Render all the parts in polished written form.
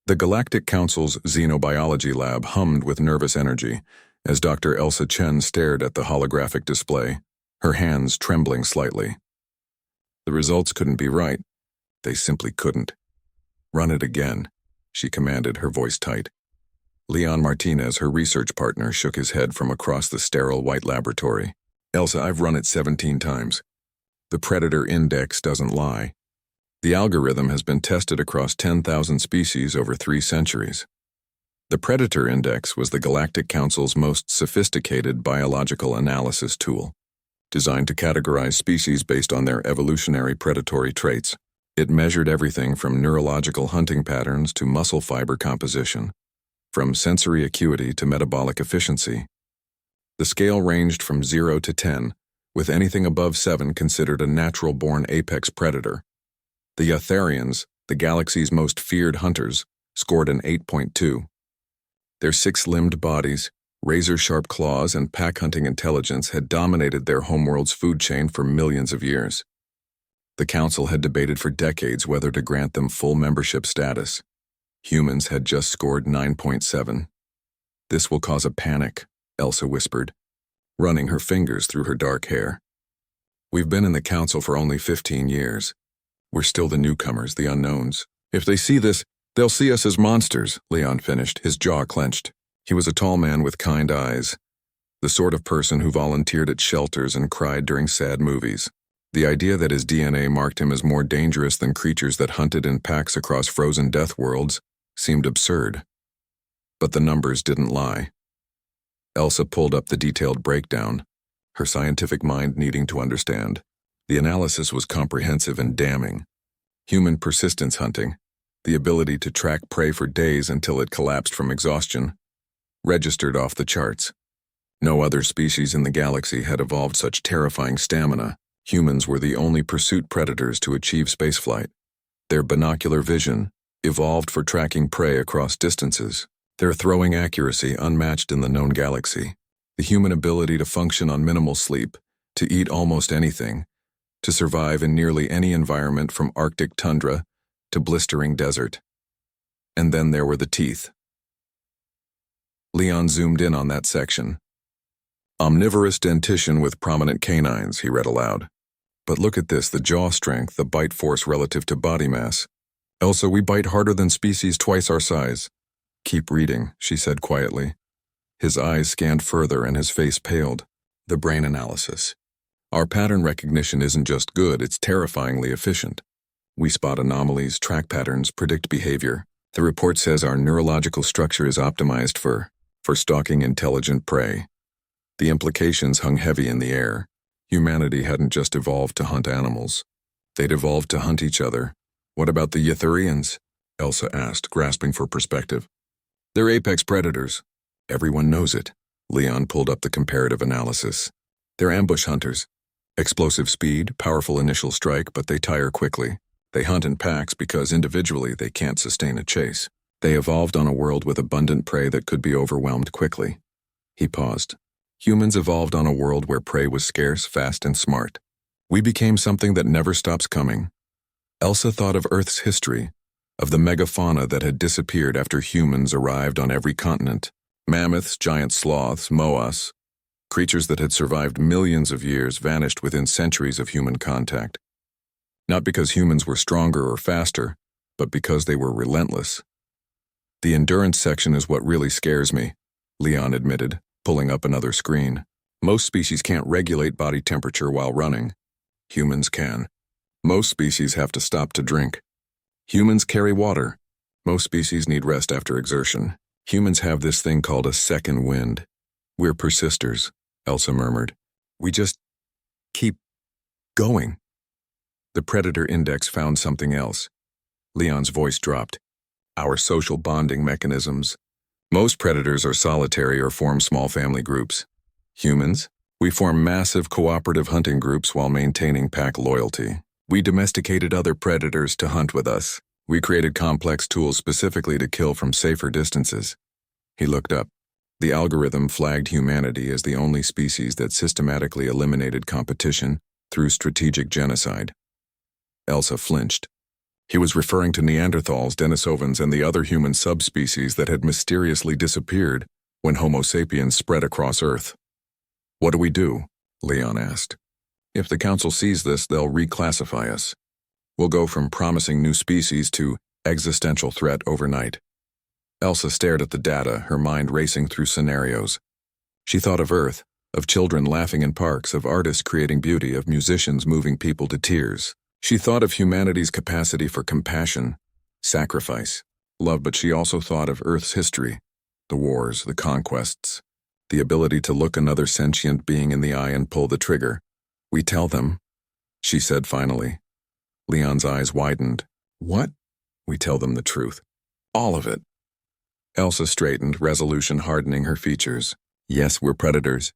The Galactic Council's xenobiology lab hummed with nervous energy as Dr. Elsa Chen stared at the holographic display, her hands trembling slightly. The results couldn't be right. They simply couldn't. "Run it again," she commanded, her voice tight. Leon Martinez, her research partner, shook his head from across the sterile white laboratory. "Elsa, I've run it 17 times. The Predator Index doesn't lie. The algorithm has been tested across 10,000 species over 3 centuries. The Predator Index was the Galactic Council's most sophisticated biological analysis tool, designed to categorize species based on their evolutionary predatory traits. It measured everything from neurological hunting patterns to muscle fiber composition, from sensory acuity to metabolic efficiency. The scale ranged from 0 to 10, with anything above 7 considered a natural-born apex predator. The Yatharians, the galaxy's most feared hunters, scored an 8.2. Their 6-limbed bodies, razor-sharp claws, and pack-hunting intelligence had dominated their homeworld's food chain for millions of years. The Council had debated for decades whether to grant them full membership status. Humans had just scored 9.7. "This will cause a panic," Elsa whispered, running her fingers through her dark hair. "We've been in the Council for only 15 years. We're still the newcomers, the unknowns. If they see this, they'll see us as monsters," Leon finished, his jaw clenched. He was a tall man with kind eyes, the sort of person who volunteered at shelters and cried during sad movies. The idea that his DNA marked him as more dangerous than creatures that hunted in packs across frozen death worlds seemed absurd. But the numbers didn't lie. Elsa pulled up the detailed breakdown, her scientific mind needing to understand. The analysis was comprehensive and damning. Human persistence hunting, the ability to track prey for days until it collapsed from exhaustion, registered off the charts. No other species in the galaxy had evolved such terrifying stamina. Humans were the only pursuit predators to achieve spaceflight. Their binocular vision, evolved for tracking prey across distances. Their throwing accuracy unmatched in the known galaxy. The human ability to function on minimal sleep, to eat almost anything, to survive in nearly any environment from Arctic tundra to blistering desert. And then there were the teeth. Leon zoomed in on that section. "Omnivorous dentition with prominent canines," he read aloud. "But look at this, the jaw strength, the bite force relative to body mass. Elsa, we bite harder than species twice our size." "Keep reading," she said quietly. His eyes scanned further and his face paled. "The brain analysis. Our pattern recognition isn't just good, it's terrifyingly efficient. We spot anomalies, track patterns, predict behavior. The report says our neurological structure is optimized for stalking intelligent prey." The implications hung heavy in the air. Humanity hadn't just evolved to hunt animals. They'd evolved to hunt each other. "What about the Yatharians?" Elsa asked, grasping for perspective. "They're apex predators. Everyone knows it." Leon pulled up the comparative analysis. "They're ambush hunters. Explosive speed, powerful initial strike, but they tire quickly. They hunt in packs because individually they can't sustain a chase. They evolved on a world with abundant prey that could be overwhelmed quickly." He paused. "Humans evolved on a world where prey was scarce, fast, and smart. We became something that never stops coming." Elsa thought of Earth's history, of the megafauna that had disappeared after humans arrived on every continent. Mammoths, giant sloths, moas. Creatures that had survived millions of years vanished within centuries of human contact. Not because humans were stronger or faster, but because they were relentless. "The endurance section is what really scares me," Leon admitted, pulling up another screen. "Most species can't regulate body temperature while running. Humans can. Most species have to stop to drink. Humans carry water. Most species need rest after exertion. Humans have this thing called a second wind. We're persisters," Elsa murmured. "We just keep going." The Predator Index found something else. Leon's voice dropped. "Our social bonding mechanisms. Most predators are solitary or form small family groups. Humans, we form massive cooperative hunting groups while maintaining pack loyalty. We domesticated other predators to hunt with us. We created complex tools specifically to kill from safer distances." He looked up. The algorithm flagged humanity as the only species that systematically eliminated competition through strategic genocide. Elsa flinched. He was referring to Neanderthals, Denisovans, and the other human subspecies that had mysteriously disappeared when Homo sapiens spread across Earth. What do we do? Leon asked. If the Council sees this, they'll reclassify us. We'll go from promising new species to existential threat overnight. Elsa stared at the data, her mind racing through scenarios. She thought of Earth, of children laughing in parks, of artists creating beauty, of musicians moving people to tears. She thought of humanity's capacity for compassion, sacrifice, love, but she also thought of Earth's history, the wars, the conquests, the ability to look another sentient being in the eye and pull the trigger. We tell them, she said finally. Leon's eyes widened. What? We tell them the truth. All of it. Elsa straightened, resolution hardening her features. Yes, we're predators.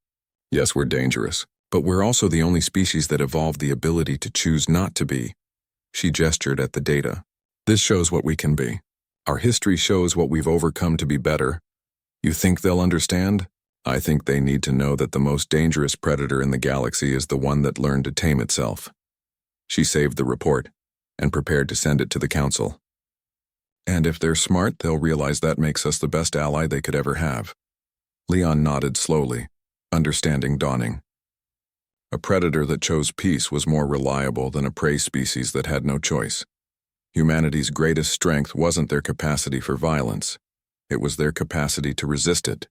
Yes, we're dangerous. But we're also the only species that evolved the ability to choose not to be. She gestured at the data. This shows what we can be. Our history shows what we've overcome to be better. You think they'll understand? I think they need to know that the most dangerous predator in the galaxy is the one that learned to tame itself. She saved the report and prepared to send it to the Council. And if they're smart, they'll realize that makes us the best ally they could ever have. Leon nodded slowly, understanding dawning. A predator that chose peace was more reliable than a prey species that had no choice. Humanity's greatest strength wasn't their capacity for violence. It was their capacity to resist it.